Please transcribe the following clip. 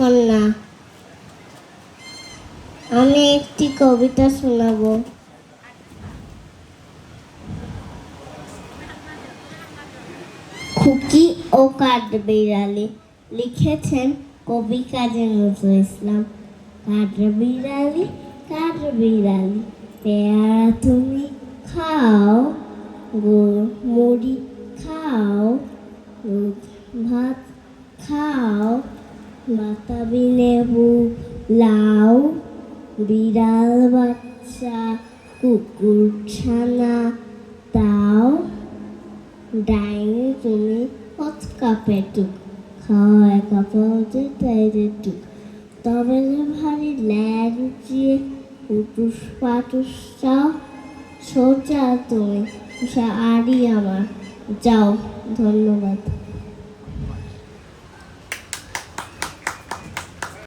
এখন না, আমি একটি কবিতা শোনাবো। খুকি ও কাঠবিড়ালি, লিখেছেন কবি কাজী নজরুল ইসলাম। কাঠবিড়ালি কাঠবিড়ালি, পেয়ারা তুমি খাও, মুড়ি খাও, ভাত খাও, বাতাবি লেবু লাউ, বিড়াল বাচ্চা কুকুর ছানা দাও, ডাইনি তুমি কত কাপে টুক, খাওয়া একা পাওয়া তাই টুক, তবে যে ভারী ল্যাঞ্চিয়ে উটুস পাটুস চাও, সোজা তুমি আরই আমার, যাও, ধন্যবাদ।